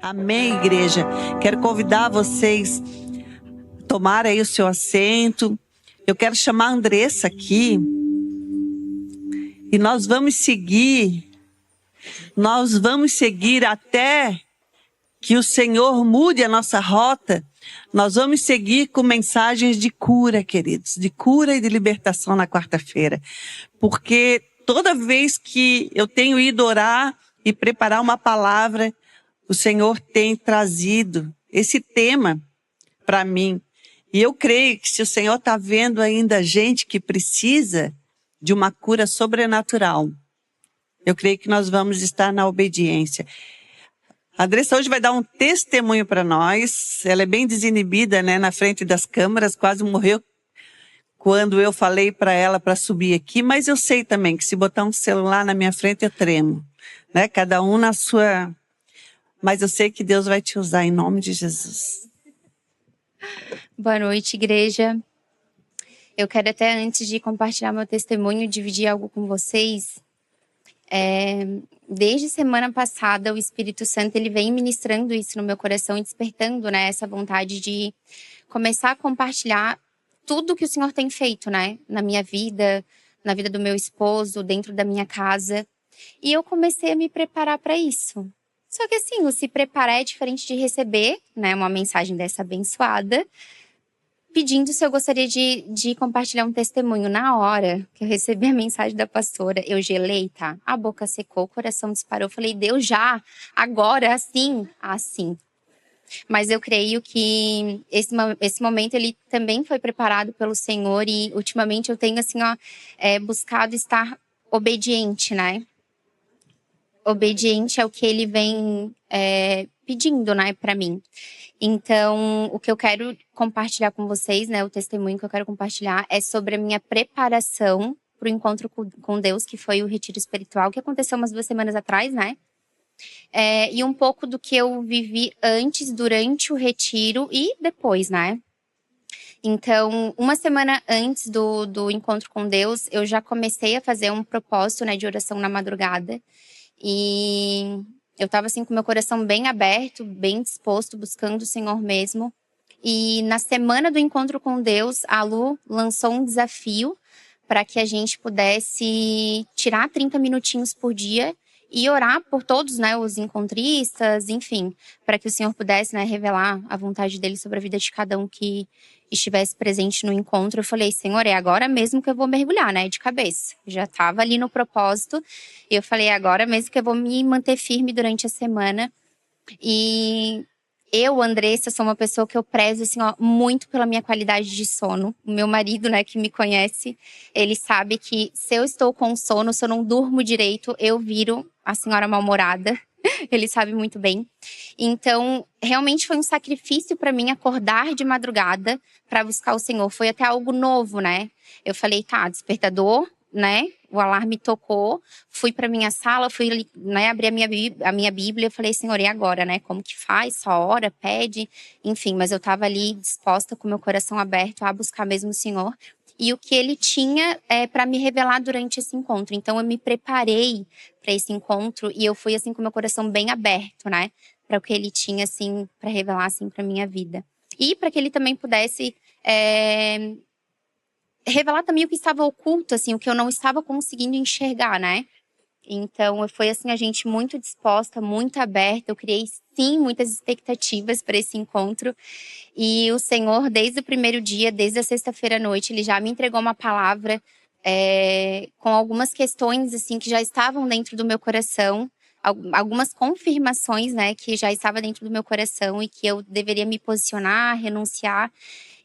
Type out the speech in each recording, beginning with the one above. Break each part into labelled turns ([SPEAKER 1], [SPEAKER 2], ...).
[SPEAKER 1] Amém, igreja. Quero convidar vocês a tomar aí o seu assento. Eu quero chamar a Andressa aqui. E nós vamos seguir até que o Senhor mude a nossa rota. Nós vamos seguir com mensagens de cura, queridos, de cura e de libertação na quarta-feira. Porque toda vez que eu tenho ido orar e preparar uma palavra, o Senhor tem trazido esse tema para mim. E eu creio que se o Senhor está vendo ainda gente que precisa de uma cura sobrenatural, eu creio que nós vamos estar na obediência. A Andressa hoje vai dar um testemunho para nós. Ela é bem desinibida, né, na frente das câmeras, quase morreu quando eu falei para ela para subir aqui, mas eu sei também que se botar um celular na minha frente eu tremo, né? Cada um na sua... Mas eu sei que Deus vai te usar em nome de Jesus.
[SPEAKER 2] Boa noite, igreja. Eu quero até, antes de compartilhar meu testemunho, dividir algo com vocês. Desde semana passada, o Espírito Santo ele vem ministrando isso no meu coração e despertando, né, essa vontade de começar a compartilhar tudo que o Senhor tem feito, né, na minha vida, na vida do meu esposo, dentro da minha casa. E eu comecei a me preparar para isso. Só que assim, o se preparar é diferente de receber, né, uma mensagem dessa abençoada, pedindo se eu gostaria de compartilhar um testemunho. Na hora que eu recebi a mensagem da pastora, eu gelei, tá? A boca secou, o coração disparou. Eu falei, Deus, já, agora, assim. Mas eu creio que esse momento, ele também foi preparado pelo Senhor. E ultimamente eu tenho, assim, buscado estar obediente, né? Obediente ao que ele vem pedindo, né, para mim. Então, o que eu quero compartilhar com vocês, né, o testemunho que eu quero compartilhar é sobre a minha preparação para o encontro com Deus, que foi o retiro espiritual, que aconteceu umas 2 semanas atrás, né? E um pouco do que eu vivi antes, durante o retiro e depois, né? Então, uma semana antes do encontro com Deus, eu já comecei a fazer um propósito, né, de oração na madrugada. E eu estava assim com meu coração bem aberto, bem disposto, buscando o Senhor mesmo. E na semana do encontro com Deus, a Lu lançou um desafio para que a gente pudesse tirar 30 minutinhos por dia e orar por todos, né, os encontristas, enfim, para que o Senhor pudesse, né, revelar a vontade dele sobre a vida de cada um que estivesse presente no encontro. Eu falei, Senhor, é agora mesmo que eu vou mergulhar, né, de cabeça. Já estava ali no propósito e eu falei, é agora mesmo que eu vou me manter firme durante a semana. E eu, Andressa, sou uma pessoa que eu prezo, assim, ó, muito pela minha qualidade de sono. O meu marido, né, que me conhece, ele sabe que se eu estou com sono, se eu não durmo direito, eu viro a senhora mal-humorada. Ele sabe muito bem. Então, realmente foi um sacrifício para mim acordar de madrugada para buscar o Senhor. Foi até algo novo, né? Eu falei, tá, despertador, né? O alarme tocou, fui para minha sala, fui, né, abrir a minha Bíblia, eu falei, Senhor, e agora, né? Como que faz? Só ora, pede, enfim, mas eu estava ali disposta, com meu coração aberto a buscar mesmo o Senhor. E o que ele tinha para me revelar durante esse encontro. Então, eu me preparei para esse encontro e eu fui, assim, com meu coração bem aberto, né? Para o que ele tinha, assim, para revelar, assim, para minha vida. E para que ele também pudesse revelar também o que estava oculto, assim, o que eu não estava conseguindo enxergar, né? Então, foi, assim, a gente muito disposta, muito aberta. Eu criei, sim, muitas expectativas para esse encontro. E o Senhor, desde o primeiro dia, desde a sexta-feira à noite, ele já me entregou uma palavra com algumas questões, assim, que já estavam dentro do meu coração. Algumas confirmações, né, que já estava dentro do meu coração e que eu deveria me posicionar, renunciar.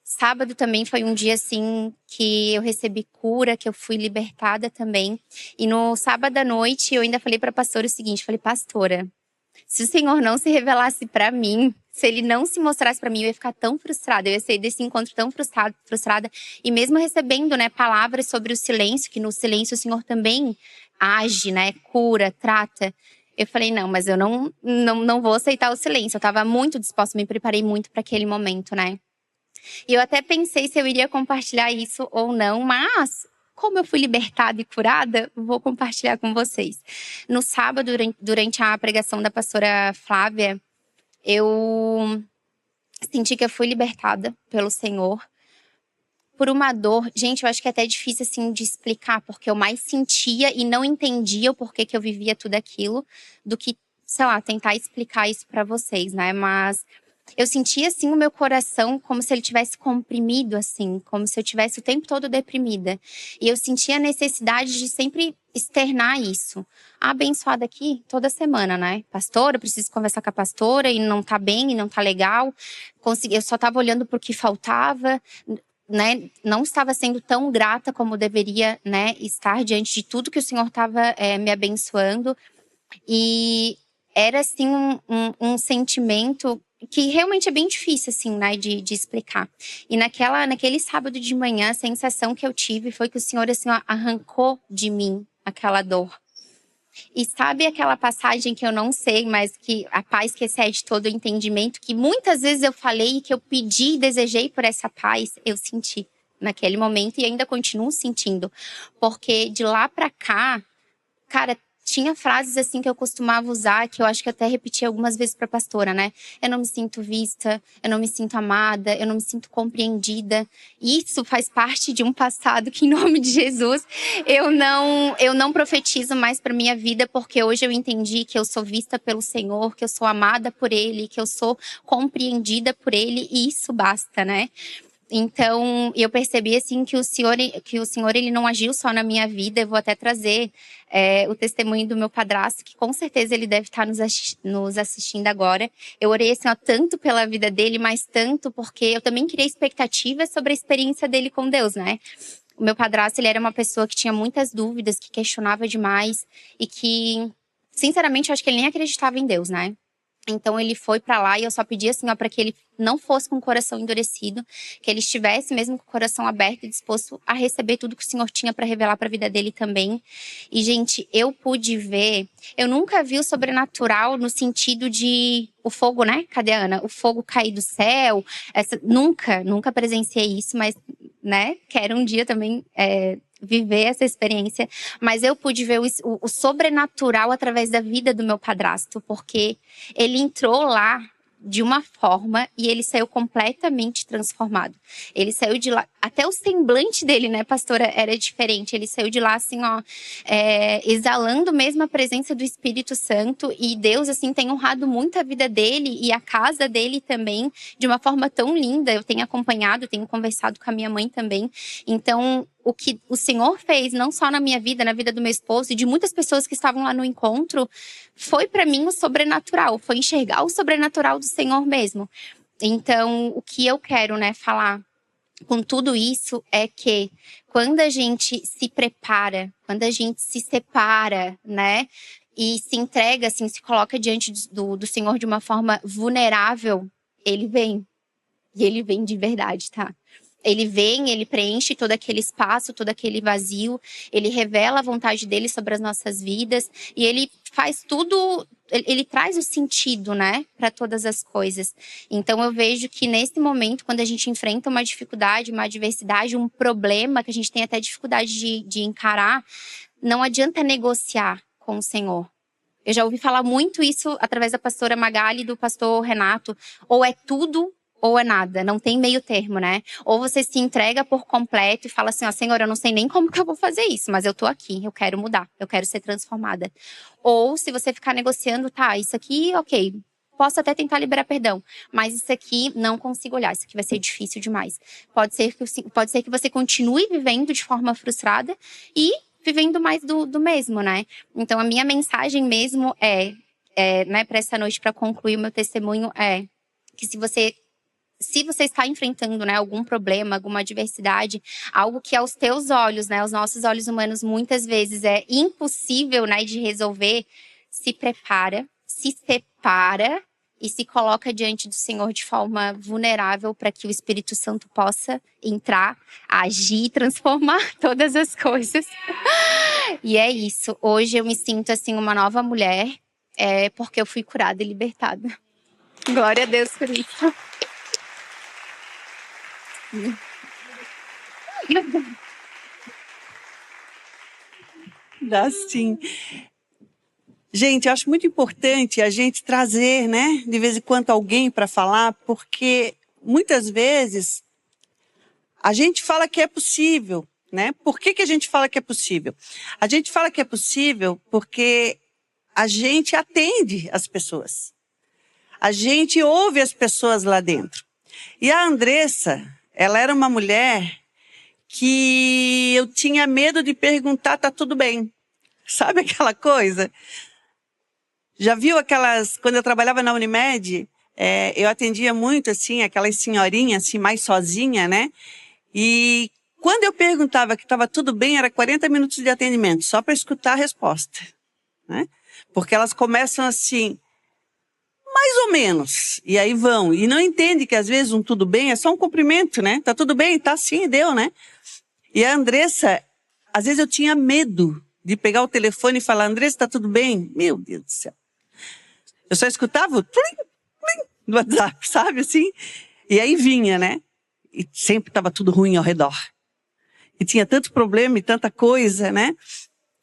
[SPEAKER 2] Sábado também foi um dia, assim, que eu recebi cura, que eu fui libertada também. E no sábado à noite, eu ainda falei para a pastora o seguinte, falei, pastora, se o Senhor não se revelasse para mim, se ele não se mostrasse para mim, eu ia ficar tão frustrada, eu ia sair desse encontro tão frustrada. E mesmo recebendo, né, palavras sobre o silêncio, que no silêncio o Senhor também age, né, cura, trata. Eu falei, não, mas eu não vou aceitar o silêncio. Eu estava muito disposta, me preparei muito para aquele momento, né. E eu até pensei se eu iria compartilhar isso ou não, mas como eu fui libertada e curada, vou compartilhar com vocês. No sábado, durante a pregação da pastora Flávia, Eu senti que eu fui libertada pelo Senhor por uma dor. Gente, eu acho que é até difícil, assim, de explicar, porque eu mais sentia e não entendia o porquê que eu vivia tudo aquilo, do que, sei lá, tentar explicar isso pra vocês, né? Mas eu sentia, assim, o meu coração como se ele tivesse comprimido, assim, como se eu tivesse o tempo todo deprimida. E eu sentia a necessidade de sempre externar isso. Abençoada aqui toda semana, né? Pastora, eu preciso conversar com a pastora e não tá bem, e não tá legal. Eu só tava olhando pro que faltava, né? Não estava sendo tão grata como deveria, né, estar diante de tudo que o Senhor estava me abençoando. E era, assim, um sentimento que realmente é bem difícil, assim, né, de explicar. E naquele sábado de manhã, a sensação que eu tive foi que o Senhor, assim, ó, arrancou de mim aquela dor. E sabe aquela passagem que eu não sei, mas que a paz que excede todo o entendimento, que muitas vezes eu falei e que eu pedi e desejei por essa paz, eu senti naquele momento e ainda continuo sentindo. Porque de lá pra cá, cara, tinha frases assim que eu costumava usar, que eu acho que até repeti algumas vezes pra pastora, né? Eu não me sinto vista, eu não me sinto amada, eu não me sinto compreendida. Isso faz parte de um passado que, em nome de Jesus, eu não profetizo mais pra minha vida, porque hoje eu entendi que eu sou vista pelo Senhor, que eu sou amada por Ele, que eu sou compreendida por Ele, e isso basta, né? Então, eu percebi, assim, que o Senhor ele não agiu só na minha vida. Eu vou até trazer o testemunho do meu padrasto, que com certeza ele deve estar nos assistindo agora. Eu orei, assim, ó, tanto pela vida dele, mas tanto porque eu também criei expectativas sobre a experiência dele com Deus, né? O meu padrasto, ele era uma pessoa que tinha muitas dúvidas, que questionava demais e que, sinceramente, eu acho que ele nem acreditava em Deus, né? Então ele foi pra lá e eu só pedi, assim, ó, para que ele não fosse com o coração endurecido, que ele estivesse mesmo com o coração aberto e disposto a receber tudo que o Senhor tinha para revelar para a vida dele também. E, gente, eu pude ver, eu nunca vi o sobrenatural no sentido de o fogo, né? Cadê a Ana? O fogo cair do céu. Nunca presenciei isso, mas, né? Quero um dia também viver essa experiência. Mas eu pude ver o sobrenatural através da vida do meu padrasto, porque ele entrou lá de uma forma e ele saiu completamente transformado. Ele saiu de lá, até o semblante dele, né, pastora, era diferente. Ele saiu de lá, assim, ó, exalando mesmo a presença do Espírito Santo, e Deus, assim, tem honrado muito a vida dele e a casa dele também, de uma forma tão linda. Eu tenho acompanhado, tenho conversado com a minha mãe também. Então, o que o Senhor fez, não só na minha vida, na vida do meu esposo e de muitas pessoas que estavam lá no encontro, foi para mim o sobrenatural, foi enxergar o sobrenatural do Senhor mesmo. Então, o que eu quero, né, falar com tudo isso é que quando a gente se prepara, quando a gente se separa, né, e se entrega, assim, se coloca diante do Senhor de uma forma vulnerável, Ele vem. E Ele vem de verdade, tá? Ele vem, ele preenche todo aquele espaço, todo aquele vazio, ele revela a vontade dele sobre as nossas vidas e ele faz tudo, ele traz o sentido, né, para todas as coisas. Então eu vejo que nesse momento, quando a gente enfrenta uma dificuldade, uma adversidade, um problema que a gente tem até dificuldade de encarar, não adianta negociar com o Senhor. Eu já ouvi falar muito isso através da pastora Magali e do pastor Renato. Ou é tudo ou é nada, não tem meio termo, né? Ou você se entrega por completo e fala assim, ó, Senhor, eu não sei nem como que eu vou fazer isso, mas eu tô aqui, eu quero mudar, eu quero ser transformada. Ou se você ficar negociando, tá, isso aqui, ok, posso até tentar liberar perdão, mas isso aqui não consigo olhar, isso aqui vai ser difícil demais. Pode ser que você continue vivendo de forma frustrada e vivendo mais do mesmo, né? Então a minha mensagem mesmo né, para essa noite, para concluir o meu testemunho, é que se você está enfrentando, né, algum problema, alguma adversidade, algo que aos teus olhos, né, aos nossos olhos humanos, muitas vezes é impossível, né, de resolver, se prepara, se separa e se coloca diante do Senhor de forma vulnerável para que o Espírito Santo possa entrar, agir e transformar todas as coisas. E é isso. Hoje eu me sinto, assim, uma nova mulher, porque eu fui curada e libertada. Glória a Deus por isso.
[SPEAKER 1] Dá sim. Gente, eu acho muito importante a gente trazer, né, de vez em quando alguém para falar, porque muitas vezes a gente fala que é possível, né? Por que a gente fala que é possível? A gente fala que é possível porque a gente atende as pessoas. A gente ouve as pessoas lá dentro. E a Andressa, ela era uma mulher que eu tinha medo de perguntar, tá tudo bem. Sabe aquela coisa? Já viu aquelas... Quando eu trabalhava na Unimed, eu atendia muito, assim, aquelas senhorinhas, assim, mais sozinha, né? E quando eu perguntava que estava tudo bem, era 40 minutos de atendimento, só para escutar a resposta, né? Porque elas começam assim, mais ou menos, e aí vão. E não entende que às vezes um tudo bem é só um cumprimento, né? Tá tudo bem? Tá sim, deu, né? E a Andressa, às vezes eu tinha medo de pegar o telefone e falar, Andressa, tá tudo bem? Meu Deus do céu. Eu só escutava o plim, plim do WhatsApp, sabe assim? E aí vinha, né? E sempre estava tudo ruim ao redor. E tinha tanto problema e tanta coisa, né?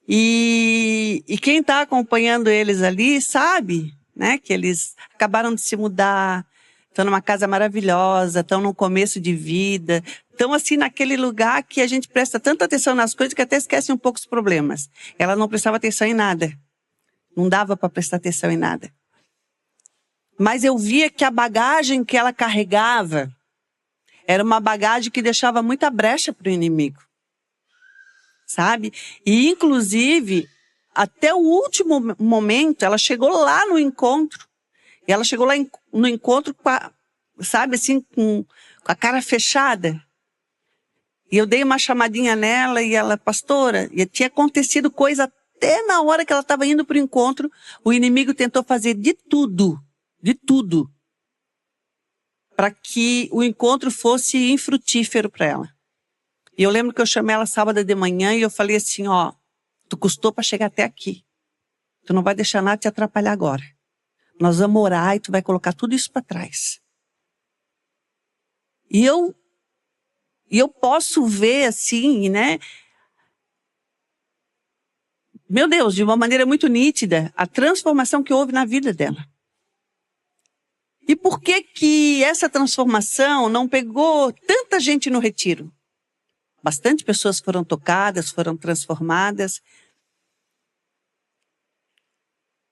[SPEAKER 1] E quem está acompanhando eles ali sabe, né? Que eles acabaram de se mudar, estão numa casa maravilhosa, estão num começo de vida, estão assim naquele lugar que a gente presta tanta atenção nas coisas que até esquece um pouco os problemas. Ela não prestava atenção em nada. Não dava para prestar atenção em nada. Mas eu via que a bagagem que ela carregava era uma bagagem que deixava muita brecha para o inimigo. Sabe? E, inclusive, até o último momento, ela chegou lá no encontro. E ela chegou lá no encontro com a, sabe, assim, com a cara fechada. E eu dei uma chamadinha nela e ela, pastora, e tinha acontecido coisa até na hora que ela estava indo para o encontro, o inimigo tentou fazer de tudo, para que o encontro fosse infrutífero para ela. E eu lembro que eu chamei ela sábado de manhã e eu falei assim, ó, tu custou para chegar até aqui. Tu não vai deixar nada te atrapalhar agora. Nós vamos orar e tu vai colocar tudo isso para trás. E eu posso ver assim, né? Meu Deus, de uma maneira muito nítida, a transformação que houve na vida dela. E por que essa transformação não pegou tanta gente no retiro? Bastante pessoas foram tocadas, foram transformadas.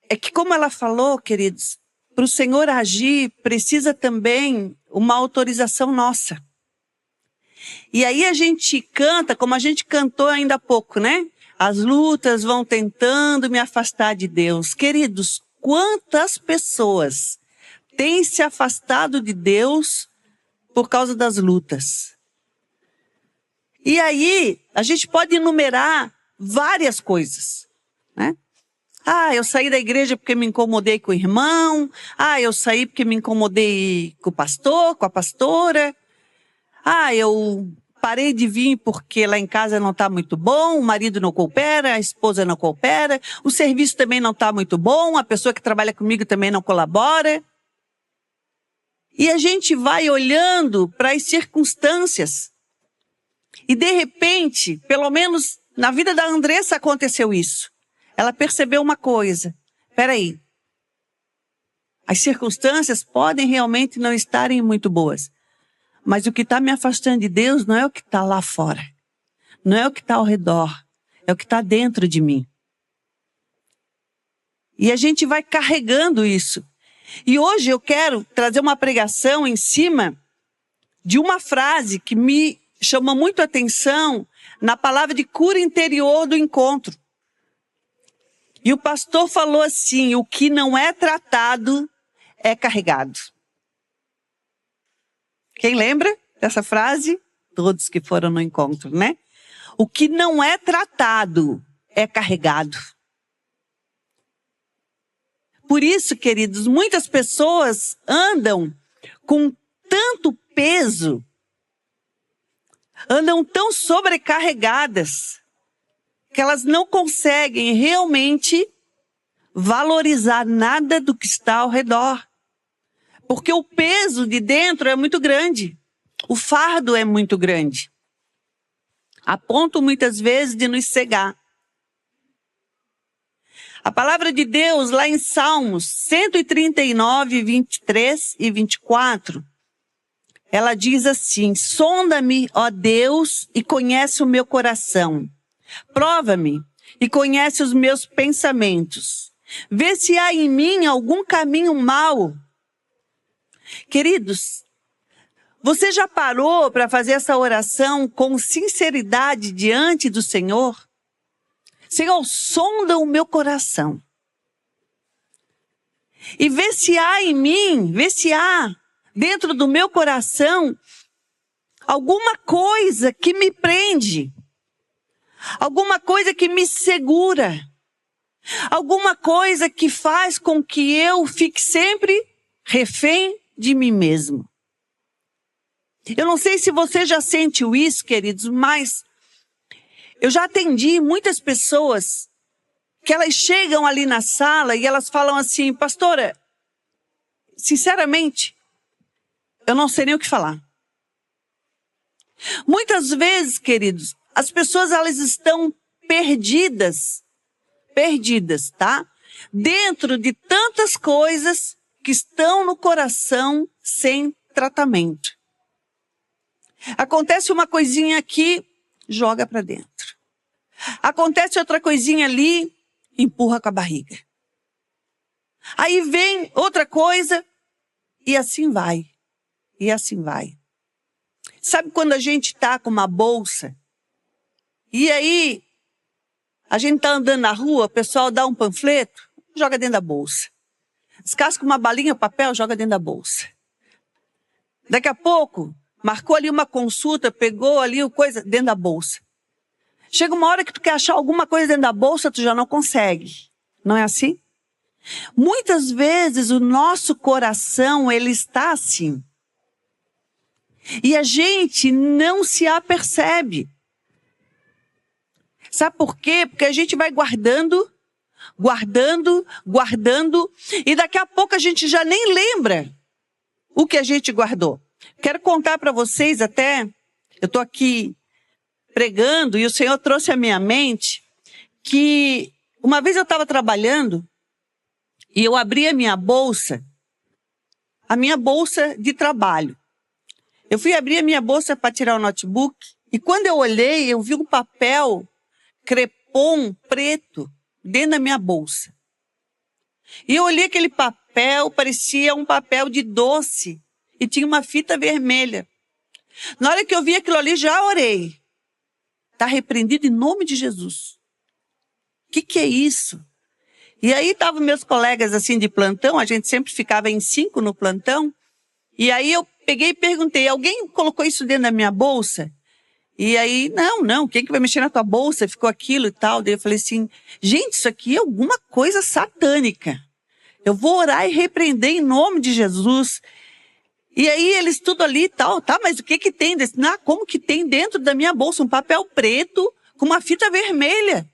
[SPEAKER 1] É que como ela falou, queridos, para o Senhor agir, precisa também uma autorização nossa. E aí a gente canta, como a gente cantou ainda há pouco, né? As lutas vão tentando me afastar de Deus. Queridos, quantas pessoas têm se afastado de Deus por causa das lutas? E aí, a gente pode enumerar várias coisas, né? Ah, eu saí da igreja porque me incomodei com o irmão. Ah, eu saí porque me incomodei com o pastor, com a pastora. Ah, eu parei de vir porque lá em casa não está muito bom, o marido não coopera, a esposa não coopera, o serviço também não está muito bom, a pessoa que trabalha comigo também não colabora. E a gente vai olhando para as circunstâncias. E de repente, pelo menos na vida da Andressa aconteceu isso. Ela percebeu uma coisa. Peraí. As circunstâncias podem realmente não estarem muito boas. Mas o que está me afastando de Deus não é o que está lá fora. Não é o que está ao redor. É o que está dentro de mim. E a gente vai carregando isso. E hoje eu quero trazer uma pregação em cima de uma frase que me chamou muito a atenção na palavra de cura interior do encontro. E o pastor falou assim, o que não é tratado é carregado. Quem lembra dessa frase? Todos que foram no encontro, né? O que não é tratado é carregado. Por isso, queridos, muitas pessoas andam com tanto peso, andam tão sobrecarregadas, que elas não conseguem realmente valorizar nada do que está ao redor. Porque o peso de dentro é muito grande. O fardo é muito grande. A ponto muitas vezes de nos cegar. A palavra de Deus, lá em Salmos 139, 23 e 24, ela diz assim: sonda-me, ó Deus, e conhece o meu coração. Prova-me e conhece os meus pensamentos. Vê se há em mim algum caminho mau. Queridos, você já parou para fazer essa oração com sinceridade diante do Senhor? Senhor, sonda o meu coração. E vê se há em mim, vê se há dentro do meu coração alguma coisa que me prende. Alguma coisa que me segura. Alguma coisa que faz com que eu fique sempre refém de mim mesmo. Eu não sei se você já sentiu isso, queridos, mas eu já atendi muitas pessoas que elas chegam ali na sala e elas falam assim: pastora, sinceramente, eu não sei nem o que falar. Muitas vezes, queridos, as pessoas elas estão perdidas, tá? Dentro de tantas coisas que estão no coração sem tratamento. Acontece uma coisinha aqui, joga para dentro. Acontece outra coisinha ali, empurra com a barriga. Aí vem outra coisa e assim vai. E assim vai. Sabe quando a gente está com uma bolsa e aí a gente está andando na rua, o pessoal dá um panfleto, joga dentro da bolsa. Descasca uma balinha, papel, joga dentro da bolsa. Daqui a pouco, marcou ali uma consulta, pegou ali o coisa dentro da bolsa. Chega uma hora que tu quer achar alguma coisa dentro da bolsa, tu já não consegue. Não é assim? Muitas vezes o nosso coração, ele está assim. E a gente não se apercebe. Sabe por quê? Porque a gente vai guardando, e daqui a pouco a gente já nem lembra o que a gente guardou. Quero contar para vocês até, eu estou aqui pregando e o Senhor trouxe à minha mente que uma vez eu estava trabalhando e eu abri a minha bolsa de trabalho. Eu fui abrir a minha bolsa para tirar o notebook e quando eu olhei, eu vi um papel crepom preto dentro da minha bolsa. E eu olhei aquele papel, parecia um papel de doce e tinha uma fita vermelha. Na hora que eu vi aquilo ali, já orei. Está repreendido em nome de Jesus. O que é isso? E aí estavam meus colegas assim de plantão, a gente sempre ficava em 5 no plantão. E aí eu peguei e perguntei, alguém colocou isso dentro da minha bolsa? E aí, não, quem que vai mexer na tua bolsa? Ficou aquilo e tal. Daí eu falei assim, gente, isso aqui é alguma coisa satânica. Eu vou orar e repreender em nome de Jesus. E aí eles tudo ali e tal, tá, mas o que tem? Como que tem dentro da minha bolsa um papel preto com uma fita vermelha?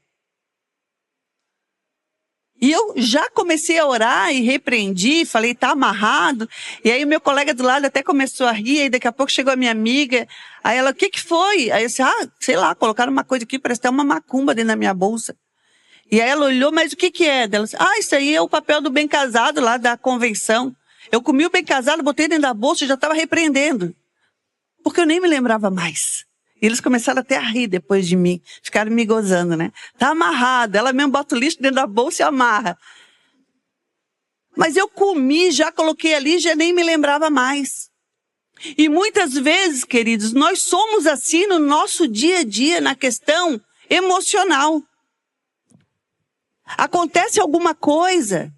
[SPEAKER 1] E eu já comecei a orar e repreendi, falei, tá amarrado. E aí o meu colega do lado até começou a rir, aí daqui a pouco chegou a minha amiga, aí ela, o que foi? Aí eu disse, sei lá, colocaram uma coisa aqui, parece até uma macumba dentro da minha bolsa. E aí ela olhou, mas o que é? Ela disse, isso aí é o papel do bem casado lá da convenção. Eu comi o bem casado, botei dentro da bolsa e já estava repreendendo. Porque eu nem me lembrava mais. E eles começaram até a rir depois de mim. Ficaram me gozando, né? Tá amarrado. Ela mesmo bota o lixo dentro da bolsa e amarra. Mas eu comi, já coloquei ali, já nem me lembrava mais. E muitas vezes, queridos, nós somos assim no nosso dia a dia, na questão emocional. Acontece alguma coisa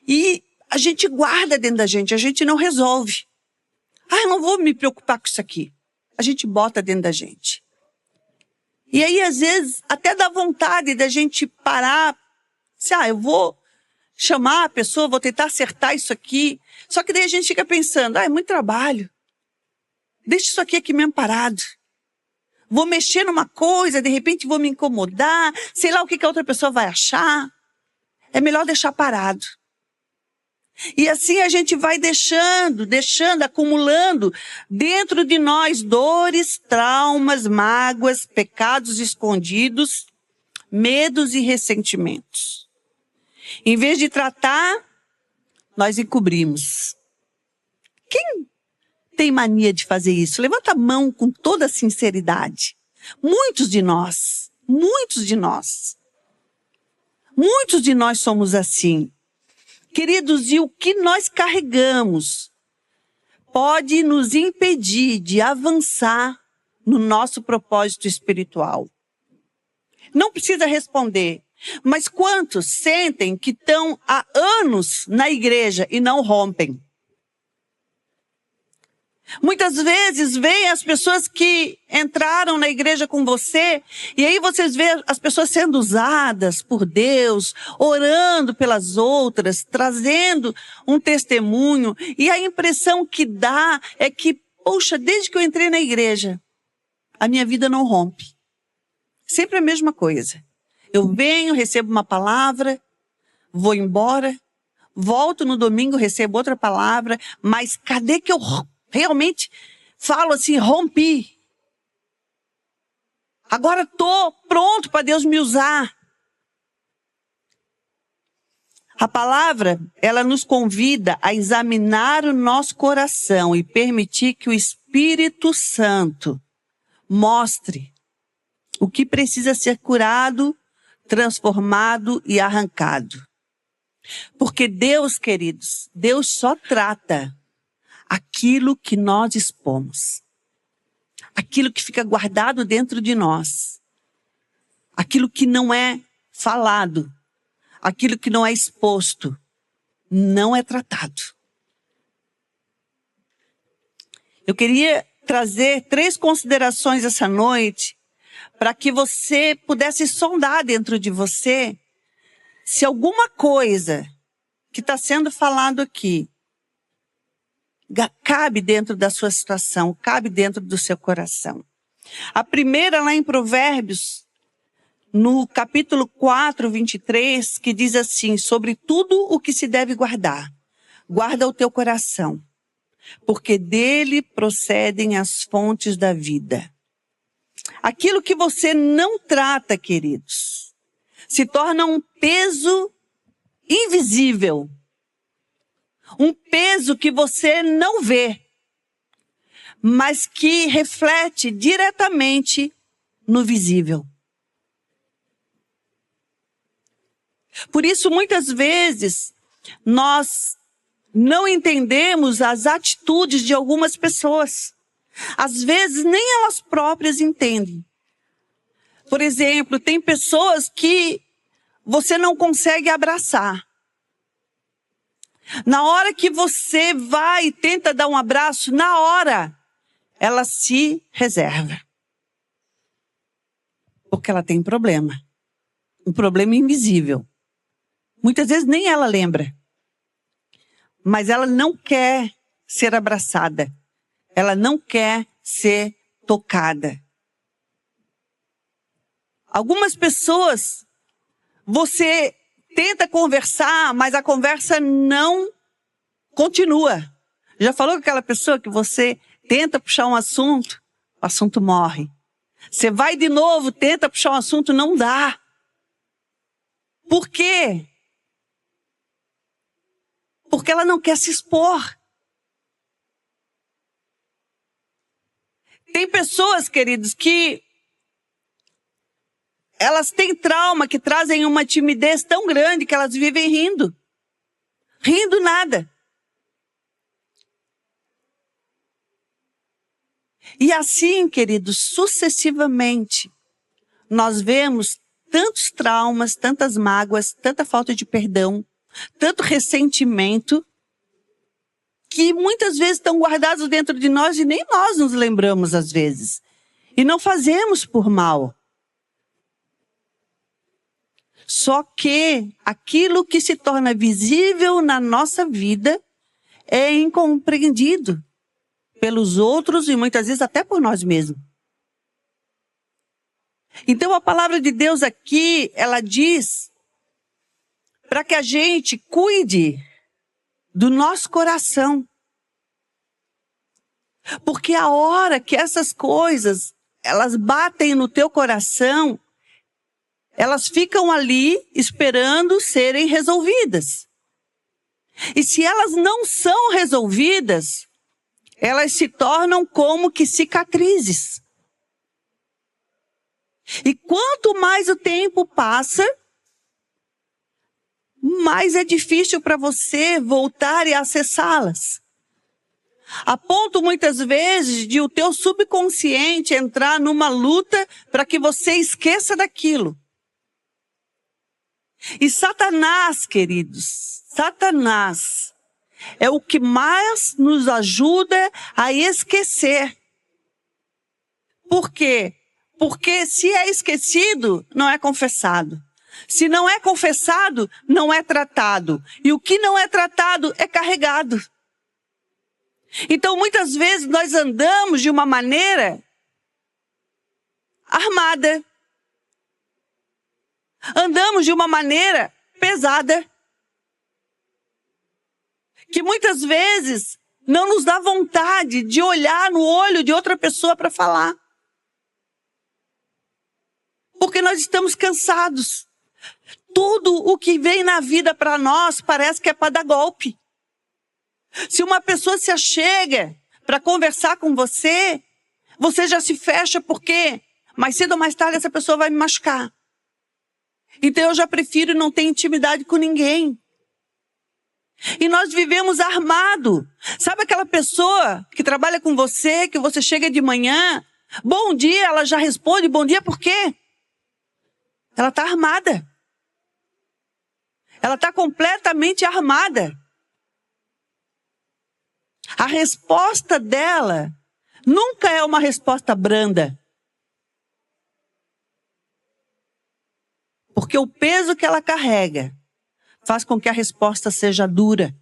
[SPEAKER 1] e a gente guarda dentro da gente, a gente não resolve. Eu não vou me preocupar com isso aqui. A gente bota dentro da gente. E aí, às vezes, até dá vontade da gente parar. Eu vou chamar a pessoa, vou tentar acertar isso aqui. Só que daí a gente fica pensando, é muito trabalho. Deixa isso aqui mesmo parado. Vou mexer numa coisa, de repente vou me incomodar. Sei lá o que a outra pessoa vai achar. É melhor deixar parado. E assim a gente vai deixando, acumulando dentro de nós dores, traumas, mágoas, pecados escondidos, medos e ressentimentos. Em vez de tratar, nós encobrimos. Quem tem mania de fazer isso? Levanta a mão com toda sinceridade. Muitos de nós somos assim. Queridos, e o que nós carregamos pode nos impedir de avançar no nosso propósito espiritual. Não precisa responder, mas quantos sentem que estão há anos na igreja e não rompem? Muitas vezes vêm as pessoas que entraram na igreja com você, e aí vocês veem as pessoas sendo usadas por Deus, orando pelas outras, trazendo um testemunho, e a impressão que dá é que, poxa, desde que eu entrei na igreja, a minha vida não rompe. Sempre a mesma coisa. Eu venho, recebo uma palavra, vou embora, volto no domingo, recebo outra palavra, mas cadê que eu realmente falo assim, rompi? Agora estou pronto para Deus me usar. A palavra, ela nos convida a examinar o nosso coração e permitir que o Espírito Santo mostre o que precisa ser curado, transformado e arrancado. Porque Deus, queridos, Deus só trata aquilo que nós expomos. Aquilo que fica guardado dentro de nós. Aquilo que não é falado. Aquilo que não é exposto. Não é tratado. Eu queria trazer 3 considerações essa noite para que você pudesse sondar dentro de você se alguma coisa que está sendo falado aqui cabe dentro da sua situação, cabe dentro do seu coração. A primeira lá em Provérbios, no capítulo 4, 23, que diz assim, sobre tudo o que se deve guardar, guarda o teu coração, porque dele procedem as fontes da vida. Aquilo que você não trata, queridos, se torna um peso invisível. Um peso que você não vê, mas que reflete diretamente no visível. Por isso, muitas vezes, nós não entendemos as atitudes de algumas pessoas. Às vezes, nem elas próprias entendem. Por exemplo, tem pessoas que você não consegue abraçar. Na hora que você vai e tenta dar um abraço, na hora, ela se reserva. Porque ela tem problema. Um problema invisível. Muitas vezes nem ela lembra. Mas ela não quer ser abraçada. Ela não quer ser tocada. Algumas pessoas, você tenta conversar, mas a conversa não continua. Já falou com aquela pessoa que você tenta puxar um assunto, o assunto morre. Você vai de novo, tenta puxar um assunto, não dá. Por quê? Porque ela não quer se expor. Tem pessoas, queridos, que elas têm trauma, que trazem uma timidez tão grande que elas vivem rindo. Rindo nada. E assim, queridos, sucessivamente, nós vemos tantos traumas, tantas mágoas, tanta falta de perdão, tanto ressentimento, que muitas vezes estão guardados dentro de nós e nem nós nos lembramos às vezes. E não fazemos por mal. Só que aquilo que se torna visível na nossa vida é incompreendido pelos outros e muitas vezes até por nós mesmos. Então a palavra de Deus aqui, ela diz para que a gente cuide do nosso coração. Porque a hora que essas coisas, elas batem no teu coração, elas ficam ali esperando serem resolvidas. E se elas não são resolvidas, elas se tornam como que cicatrizes. E quanto mais o tempo passa, mais é difícil para você voltar e acessá-las. A ponto, muitas vezes, de o teu subconsciente entrar numa luta para que você esqueça daquilo. E Satanás, queridos, Satanás é o que mais nos ajuda a esquecer. Por quê? Porque se é esquecido, não é confessado. Se não é confessado, não é tratado. E o que não é tratado é carregado. Então, muitas vezes, nós andamos de uma maneira armada. Andamos de uma maneira pesada. Que muitas vezes não nos dá vontade de olhar no olho de outra pessoa para falar. Porque nós estamos cansados. Tudo o que vem na vida para nós parece que é para dar golpe. Se uma pessoa se achega para conversar com você, você já se fecha porque mais cedo ou mais tarde essa pessoa vai me machucar. Então eu já prefiro não ter intimidade com ninguém. E nós vivemos armado. Sabe aquela pessoa que trabalha com você, que você chega de manhã, bom dia, ela já responde, bom dia por quê? Ela está armada. Ela está completamente armada. A resposta dela nunca é uma resposta branda. Porque o peso que ela carrega faz com que a resposta seja dura.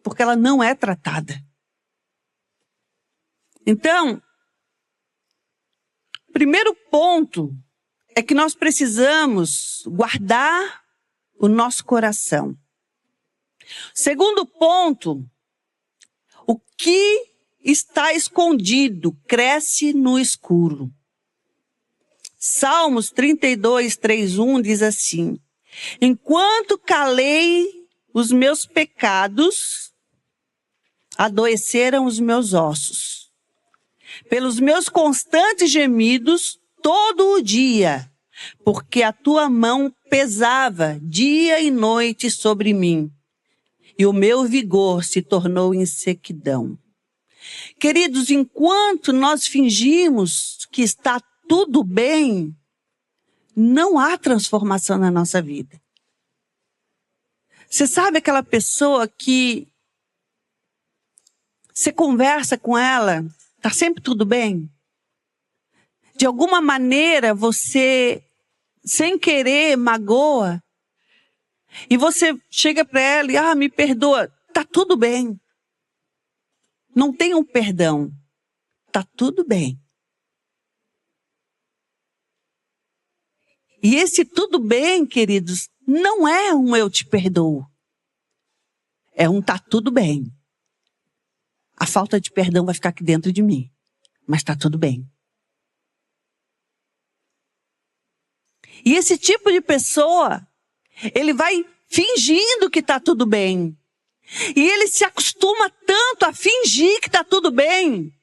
[SPEAKER 1] Porque ela não é tratada. Então, o primeiro ponto é que nós precisamos guardar o nosso coração. Segundo ponto, o que está escondido cresce no escuro. Salmos 32, 3:1 diz assim: enquanto calei os meus pecados, adoeceram os meus ossos. Pelos meus constantes gemidos, todo o dia, porque a tua mão pesava dia e noite sobre mim, e o meu vigor se tornou em sequidão. Queridos, enquanto nós fingimos que está tudo bem, não há transformação na nossa vida. Você sabe aquela pessoa que você conversa com ela, está sempre tudo bem? De alguma maneira você, sem querer, magoa. E você chega para ela e, me perdoa, está tudo bem. Não tem um perdão, está tudo bem. E esse tudo bem, queridos, não é um eu te perdoo. É um tá tudo bem. A falta de perdão vai ficar aqui dentro de mim. Mas tá tudo bem. E esse tipo de pessoa, ele vai fingindo que tá tudo bem. E ele se acostuma tanto a fingir que tá tudo bem,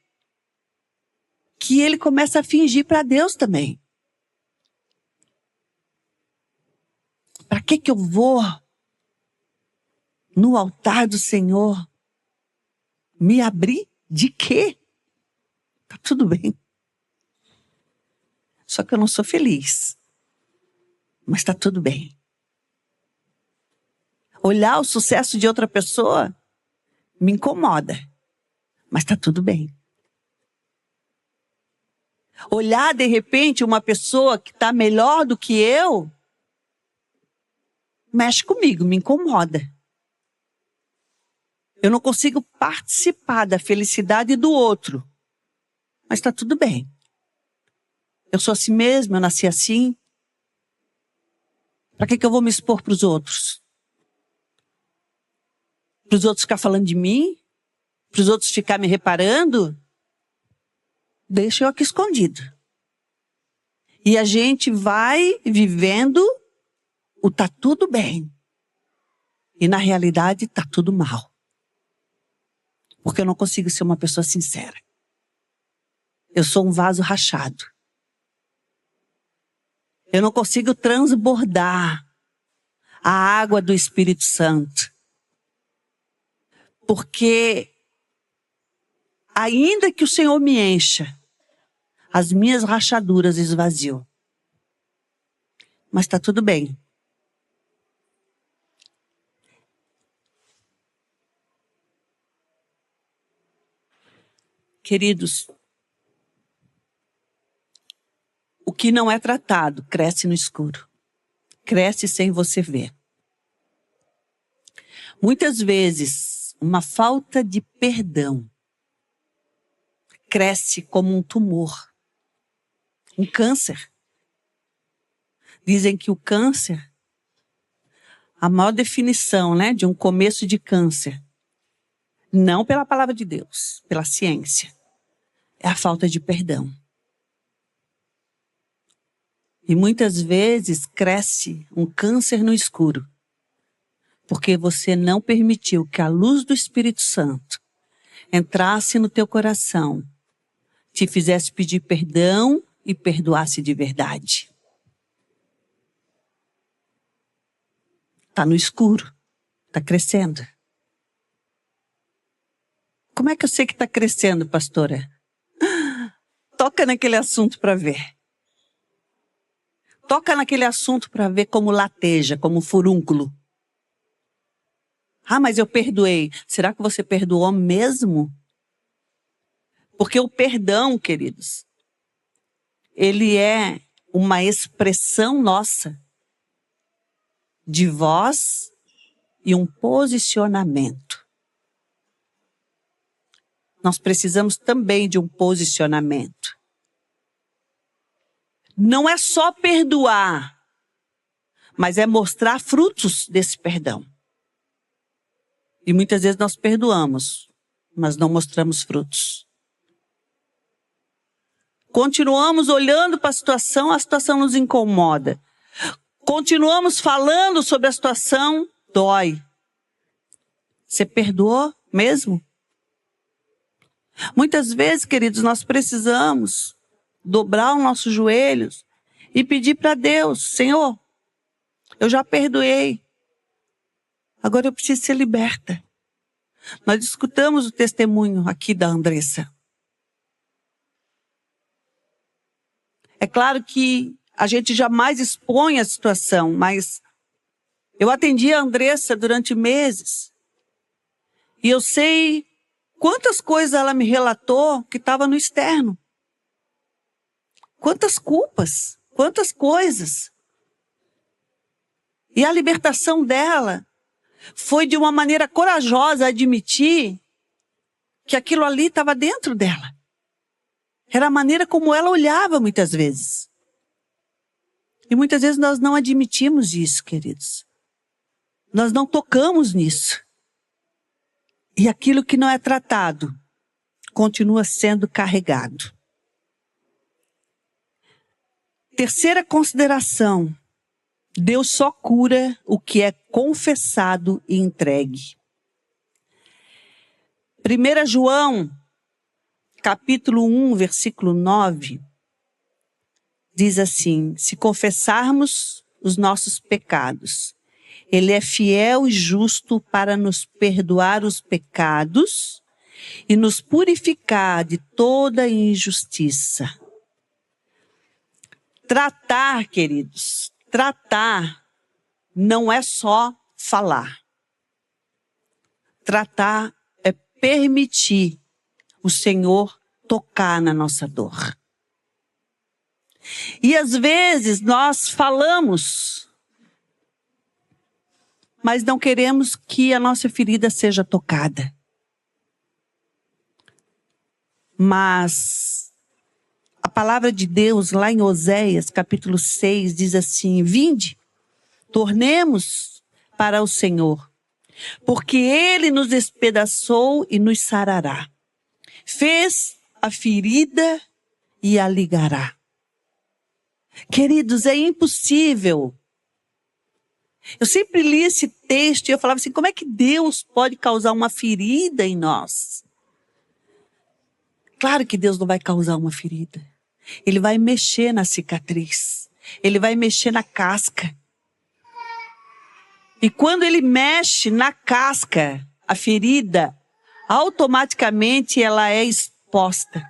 [SPEAKER 1] que ele começa a fingir para Deus também. Para que eu vou no altar do Senhor me abrir de quê? Tá tudo bem. Só que eu não sou feliz. Mas tá tudo bem. Olhar o sucesso de outra pessoa me incomoda. Mas tá tudo bem. Olhar de repente uma pessoa que está melhor do que eu mexe comigo, me incomoda. Eu não consigo participar da felicidade do outro. Mas está tudo bem. Eu sou assim mesmo, eu nasci assim. Para que eu vou me expor para os outros? Para os outros ficar falando de mim? Para os outros ficar me reparando? Deixa eu aqui escondido. E a gente vai vivendo o tá tudo bem. E na realidade tá tudo mal. Porque eu não consigo ser uma pessoa sincera. Eu sou um vaso rachado. Eu não consigo transbordar a água do Espírito Santo. Porque ainda que o Senhor me encha, as minhas rachaduras esvaziam. Mas está tudo bem. Queridos, o que não é tratado cresce no escuro. Cresce sem você ver. Muitas vezes, uma falta de perdão cresce como um tumor, um câncer. Dizem que o câncer, a maior definição, né, de um começo de câncer, não pela palavra de Deus, pela ciência, é a falta de perdão. E muitas vezes cresce um câncer no escuro, porque você não permitiu que a luz do Espírito Santo entrasse no teu coração, te fizesse pedir perdão e perdoasse de verdade. Está no escuro, está crescendo. Como é que eu sei que está crescendo, pastora? Toca naquele assunto para ver. Toca naquele assunto para ver como lateja, como furúnculo. Ah, mas eu perdoei. Será que você perdoou mesmo? Porque o perdão, queridos, ele é uma expressão nossa de voz e um posicionamento. Nós precisamos também de um posicionamento. Não é só perdoar, mas é mostrar frutos desse perdão. E muitas vezes nós perdoamos, mas não mostramos frutos. Continuamos olhando para a situação nos incomoda. Continuamos falando sobre a situação, dói. Você perdoou mesmo? Muitas vezes, queridos, nós precisamos dobrar os nossos joelhos e pedir para Deus: Senhor, eu já perdoei. Agora eu preciso ser liberta. Nós escutamos o testemunho aqui da Andressa. É claro que a gente jamais expõe a situação, mas eu atendi a Andressa durante meses. E eu sei quantas coisas ela me relatou que estava no externo. Quantas culpas, quantas coisas. E a libertação dela foi de uma maneira corajosa admitir que aquilo ali estava dentro dela. Era a maneira como ela olhava muitas vezes. E muitas vezes nós não admitimos isso, queridos. Nós não tocamos nisso. E aquilo que não é tratado continua sendo carregado. Terceira consideração. Deus só cura o que é confessado e entregue. 1 João, capítulo 1, versículo 9, diz assim: se confessarmos os nossos pecados, Ele é fiel e justo para nos perdoar os pecados e nos purificar de toda injustiça. Tratar, queridos, tratar não é só falar. Tratar é permitir o Senhor tocar na nossa dor. E às vezes nós falamos, mas não queremos que a nossa ferida seja tocada. Mas a palavra de Deus, lá em Oséias, capítulo 6, diz assim: vinde, tornemos para o Senhor, porque Ele nos despedaçou e nos sarará. Fez a ferida e a ligará. Queridos, é impossível. Eu sempre li esse texto e eu falava assim, como é que Deus pode causar uma ferida em nós? Claro que Deus não vai causar uma ferida. Ele vai mexer na cicatriz. Ele vai mexer na casca. E quando ele mexe na casca, a ferida, automaticamente ela é exposta.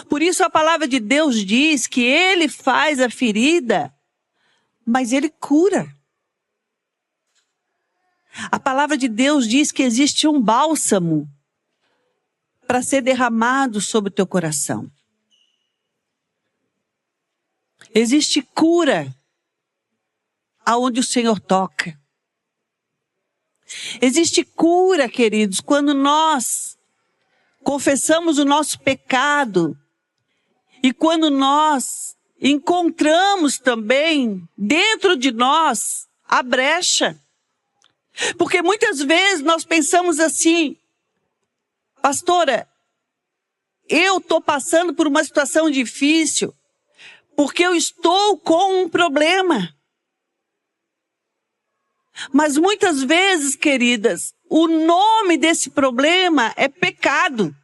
[SPEAKER 1] Por isso a palavra de Deus diz que ele faz a ferida, mas ele cura. A palavra de Deus diz que existe um bálsamo para ser derramado sobre o teu coração. Existe cura aonde o Senhor toca. Existe cura, queridos, quando nós confessamos o nosso pecado e quando nós encontramos também dentro de nós a brecha. Porque muitas vezes nós pensamos assim, pastora, eu estou passando por uma situação difícil porque eu estou com um problema. Mas muitas vezes, queridas, o nome desse problema é pecado.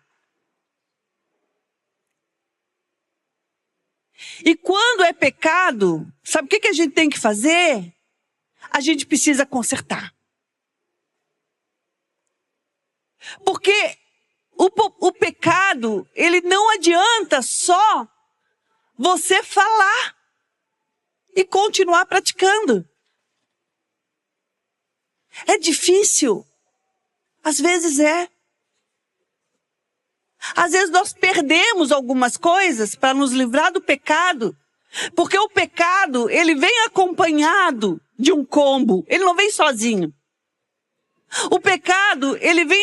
[SPEAKER 1] E quando é pecado, sabe o que a gente tem que fazer? A gente precisa consertar. Porque o pecado, ele não adianta só você falar e continuar praticando. É difícil. Às vezes é. Às vezes nós perdemos algumas coisas para nos livrar do pecado. Porque o pecado, ele vem acompanhado de um combo. Ele não vem sozinho. O pecado, ele vem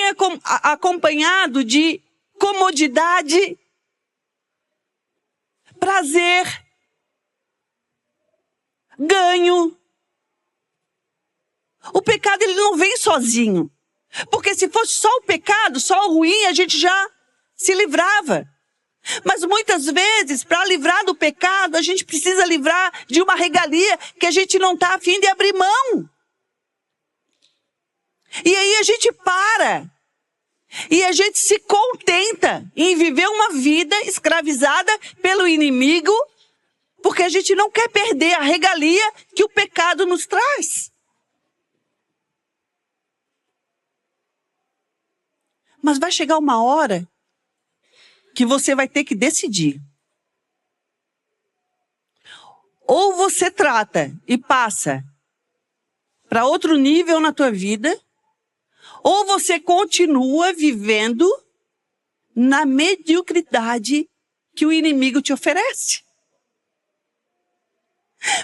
[SPEAKER 1] acompanhado de comodidade, prazer, ganho. O pecado, ele não vem sozinho. Porque se fosse só o pecado, só o ruim, a gente já se livrava. Mas muitas vezes, para livrar do pecado, a gente precisa livrar de uma regalia que a gente não está a fim de abrir mão. E aí a gente para. E a gente se contenta em viver uma vida escravizada pelo inimigo, porque a gente não quer perder a regalia que o pecado nos traz. Mas vai chegar uma hora que você vai ter que decidir. Ou você trata e passa para outro nível na tua vida, ou você continua vivendo na mediocridade que o inimigo te oferece.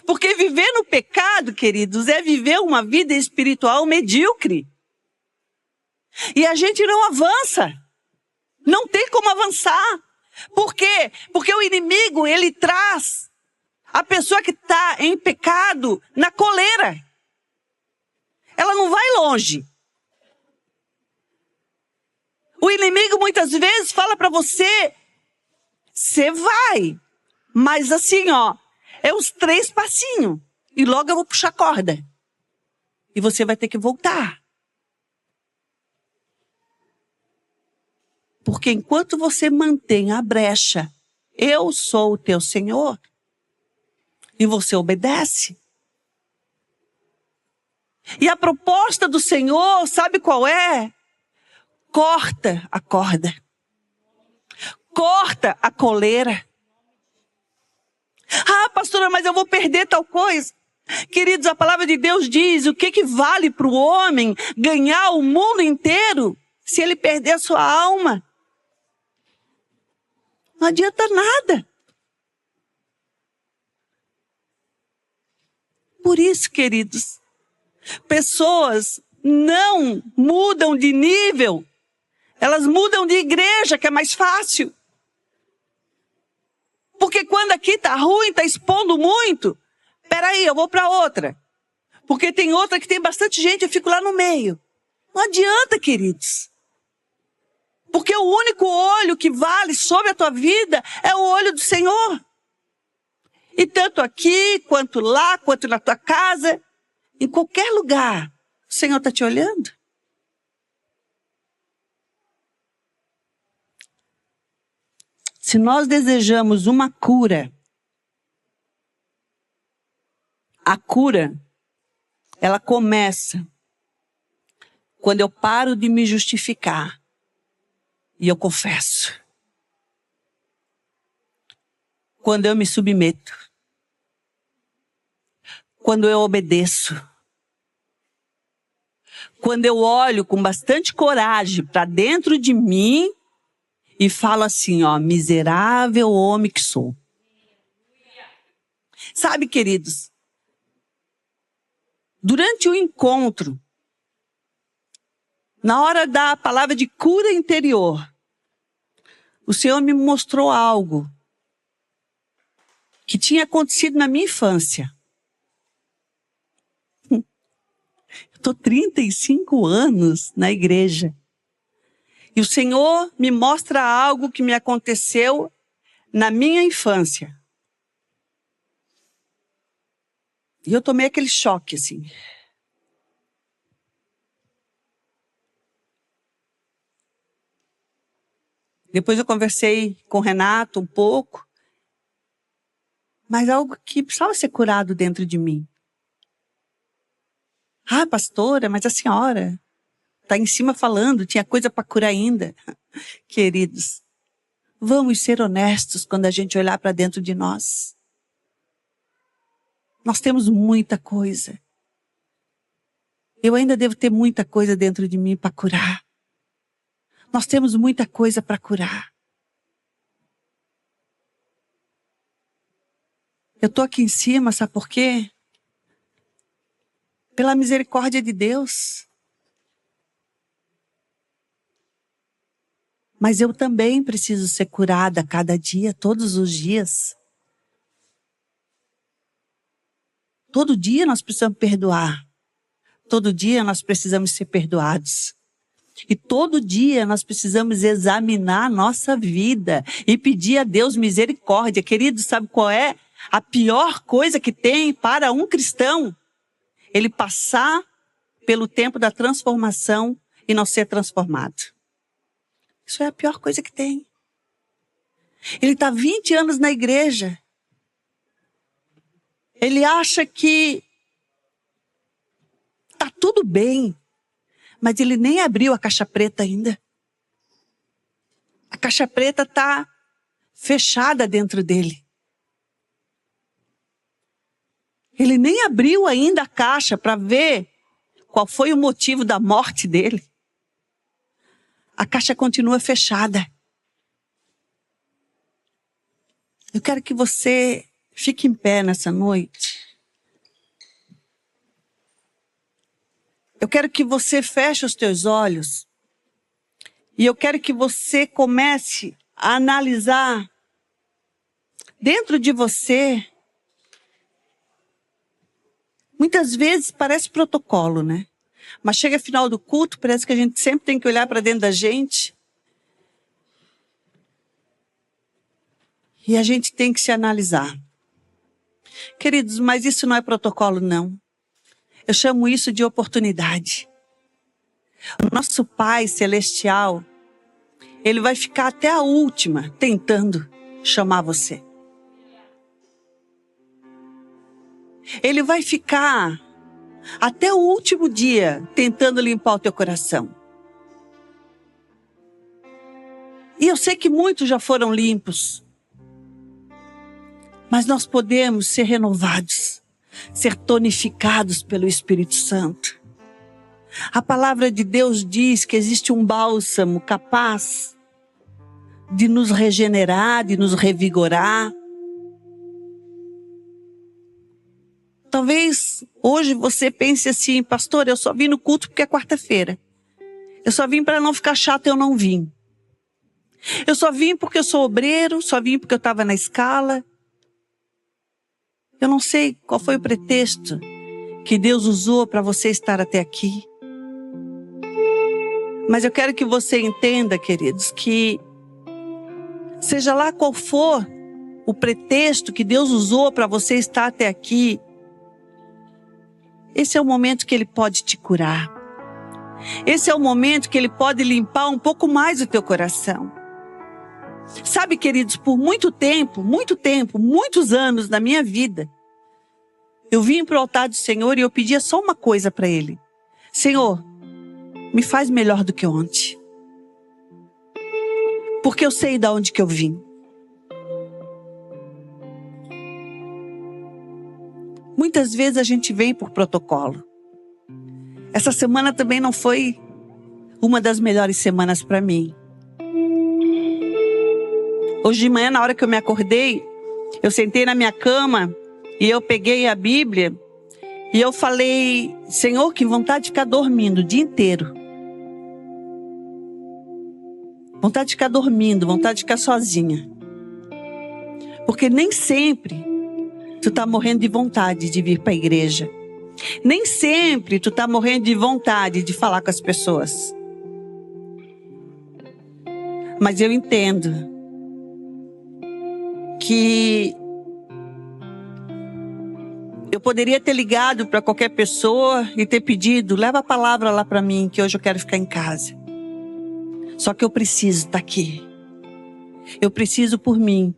[SPEAKER 1] Porque viver no pecado, queridos, é viver uma vida espiritual medíocre. E a gente não avança. Não tem como avançar. Por quê? Porque o inimigo, ele traz a pessoa que está em pecado na coleira. Ela não vai longe. O inimigo muitas vezes fala para você, você vai, mas assim, ó, é uns 3 passinhos e logo eu vou puxar a corda. E você vai ter que voltar. Porque enquanto você mantém a brecha, eu sou o teu Senhor, e você obedece. E a proposta do Senhor, sabe qual é? Corta a corda. Corta a coleira. Ah, pastora, mas eu vou perder tal coisa. Queridos, a palavra de Deus diz, o que vale para o homem ganhar o mundo inteiro se ele perder a sua alma? Não adianta nada. Por isso, queridos, pessoas não mudam de nível. Elas mudam de igreja, que é mais fácil. Porque quando aqui está ruim, está expondo muito, peraí, eu vou para outra. Porque tem outra que tem bastante gente, eu fico lá no meio. Não adianta, queridos. Porque o único olho que vale sobre a tua vida é o olho do Senhor. E tanto aqui, quanto lá, quanto na tua casa, em qualquer lugar, o Senhor está te olhando. Se nós desejamos uma cura, a cura, ela começa quando eu paro de me justificar e eu confesso. Quando eu me submeto. Quando eu obedeço. Quando eu olho com bastante coragem para dentro de mim e falo assim, ó, miserável homem que sou. Sabe, queridos, durante o encontro, na hora da palavra de cura interior, o Senhor me mostrou algo que tinha acontecido na minha infância. Eu estou 35 anos na igreja. E o Senhor me mostra algo que me aconteceu na minha infância. E eu tomei aquele choque, assim. Depois eu conversei com o Renato um pouco. Mas algo que precisava ser curado dentro de mim. Ah, pastora, mas a senhora está em cima falando, tinha coisa para curar ainda. Queridos, vamos ser honestos quando a gente olhar para dentro de nós. Nós temos muita coisa. Eu ainda devo ter muita coisa dentro de mim para curar. Nós temos muita coisa para curar. Eu estou aqui em cima, sabe por quê? Pela misericórdia de Deus. Mas eu também preciso ser curada a cada dia, todos os dias. Todo dia nós precisamos perdoar. Todo dia nós precisamos ser perdoados. E todo dia nós precisamos examinar a nossa vida e pedir a Deus misericórdia. Querido, sabe qual é a pior coisa que tem para um cristão? Ele passar pelo tempo da transformação e não ser transformado. Isso é a pior coisa que tem. Ele está 20 anos na igreja. Ele acha que está tudo bem. Mas ele nem abriu a caixa preta ainda. A caixa preta está fechada dentro dele. Ele nem abriu ainda a caixa para ver qual foi o motivo da morte dele. A caixa continua fechada. Eu quero que você fique em pé nessa noite. Eu quero que você feche os teus olhos. E eu quero que você comece a analisar dentro de você. Muitas vezes parece protocolo, né? Mas chega final do culto, parece que a gente sempre tem que olhar para dentro da gente. E a gente tem que se analisar. Queridos, mas isso não é protocolo, não. Eu chamo isso de oportunidade. O nosso Pai Celestial, Ele vai ficar até a última tentando chamar você. Ele vai ficar até o último dia tentando limpar o teu coração. E eu sei que muitos já foram limpos. Mas nós podemos ser renovados, ser tonificados pelo Espírito Santo. A palavra de Deus diz que existe um bálsamo capaz de nos regenerar, de nos revigorar. Talvez hoje você pense assim, pastor, eu só vim no culto porque é quarta-feira. Eu só vim para não ficar chato, eu não vim. Eu só vim porque eu sou obreiro, só vim porque eu estava na escala. Eu não sei qual foi o pretexto que Deus usou para você estar até aqui. Mas eu quero que você entenda, queridos, que seja lá qual for o pretexto que Deus usou para você estar até aqui, esse é o momento que Ele pode te curar. Esse é o momento que Ele pode limpar um pouco mais o teu coração. Sabe, queridos, por muito tempo, muitos anos na minha vida, eu vim para o altar do Senhor e eu pedia só uma coisa para Ele. Senhor, me faz melhor do que ontem. Porque eu sei de onde que eu vim. Muitas vezes a gente vem por protocolo. Essa semana também não foi uma das melhores semanas para mim. Hoje de manhã, na hora que eu me acordei, eu sentei na minha cama e eu peguei a Bíblia e eu falei, Senhor, que vontade de ficar dormindo o dia inteiro. Vontade de ficar dormindo, vontade de ficar sozinha. Porque nem sempre tu tá morrendo de vontade de vir para a igreja. Nem sempre tu tá morrendo de vontade de falar com as pessoas. Mas eu entendo que eu poderia ter ligado para qualquer pessoa e ter pedido, leva a palavra lá para mim, que hoje eu quero ficar em casa. Só que eu preciso estar aqui. Eu preciso por mim.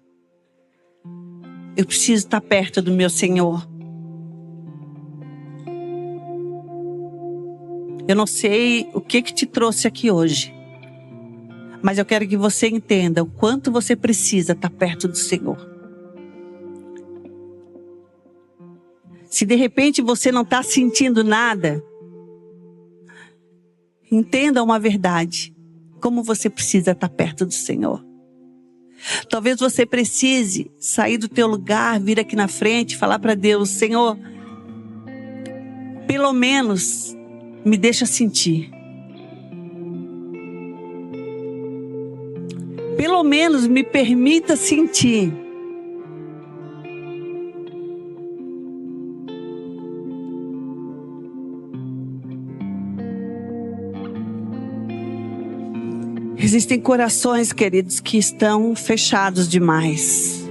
[SPEAKER 1] Eu preciso estar perto do meu Senhor. Eu não sei o que te trouxe aqui hoje, mas eu quero que você entenda o quanto você precisa estar perto do Senhor. Se de repente você não está sentindo nada, entenda uma verdade, como você precisa estar perto do Senhor. Talvez você precise sair do teu lugar, vir aqui na frente, falar para Deus, Senhor, pelo menos me deixa sentir. Pelo menos me permita sentir. Existem corações, queridos, que estão fechados demais.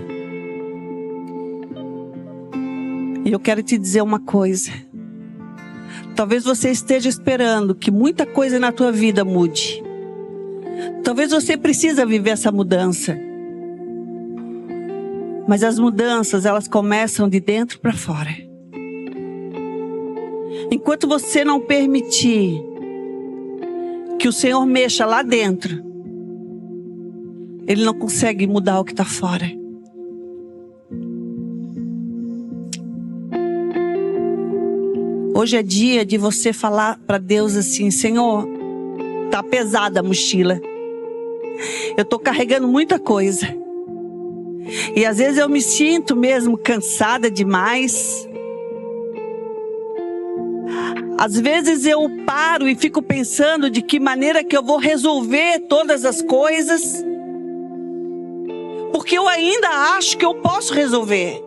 [SPEAKER 1] E eu quero te dizer uma coisa. Talvez você esteja esperando que muita coisa na tua vida mude. Talvez você precisa viver essa mudança. Mas as mudanças, elas começam de dentro para fora. Enquanto você não permitir que o Senhor mexa lá dentro, Ele não consegue mudar o que está fora. Hoje é dia de você falar para Deus assim, Senhor, tá pesada a mochila. Eu tô carregando muita coisa. E às vezes eu me sinto mesmo cansada demais. Às vezes eu paro e fico pensando de que maneira que eu vou resolver todas as coisas. Porque eu ainda acho que eu posso resolver.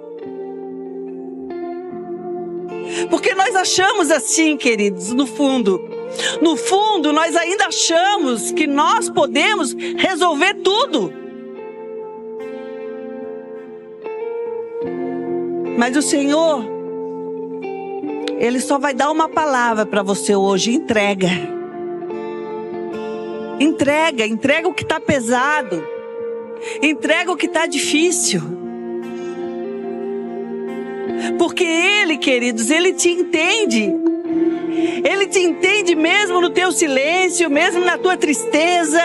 [SPEAKER 1] Porque nós achamos assim, queridos, no fundo. No fundo, nós ainda achamos que nós podemos resolver tudo. Mas o Senhor, Ele só vai dar uma palavra para você hoje, entrega. Entrega o que está pesado. Entrega o que está difícil. Porque Ele, queridos, Ele te entende. Ele te entende mesmo no teu silêncio, mesmo na tua tristeza.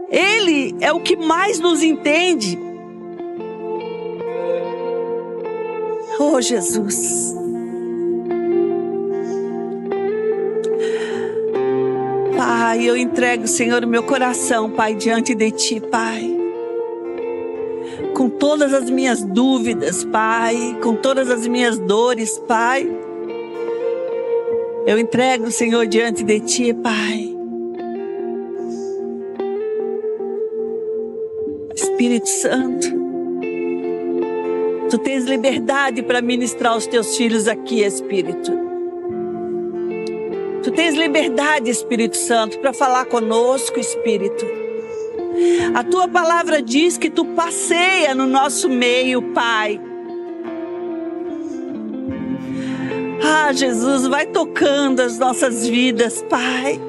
[SPEAKER 1] Ele é o que mais nos entende. Oh, Jesus. Pai, eu entrego, Senhor, o meu coração, Pai, diante de Ti, Pai. Com todas as minhas dúvidas, Pai, com todas as minhas dores, Pai. Eu entrego, Senhor, diante de Ti, Pai. Espírito Santo, Tu tens liberdade para ministrar os Teus filhos aqui, Espírito. Tu tens liberdade, Espírito Santo, para falar conosco, Espírito. A tua palavra diz que tu passeia no nosso meio, Pai. Ah, Jesus, vai tocando as nossas vidas, Pai.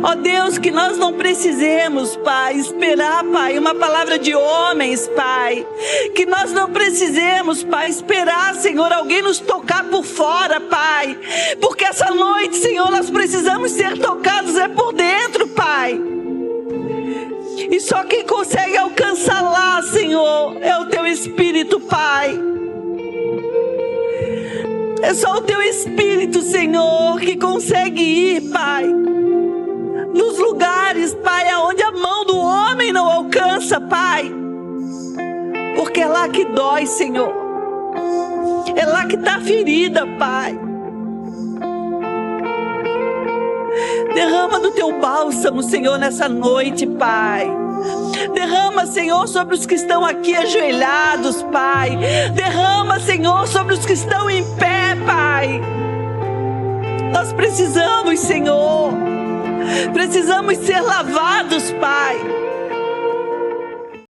[SPEAKER 1] Ó Deus, que nós não precisemos, Pai, esperar, Pai, uma palavra de homens, Pai. Que nós não precisemos, Pai, esperar, Senhor, alguém nos tocar por fora, Pai. Porque essa noite, Senhor, nós precisamos ser tocados por dentro, Pai. E só quem consegue alcançar lá, Senhor, é o Teu Espírito, Pai. É só o Teu Espírito, Senhor, que consegue ir, Pai, nos lugares, Pai, aonde a mão do homem não alcança, Pai. Porque é lá que dói, Senhor. É lá que está a ferida, Pai. Derrama do Teu bálsamo, Senhor, nessa noite, Pai. Derrama, Senhor, sobre os que estão aqui ajoelhados, Pai. Derrama, Senhor, sobre os que estão em pé, Pai. Nós precisamos, Senhor. Precisamos ser lavados, Pai.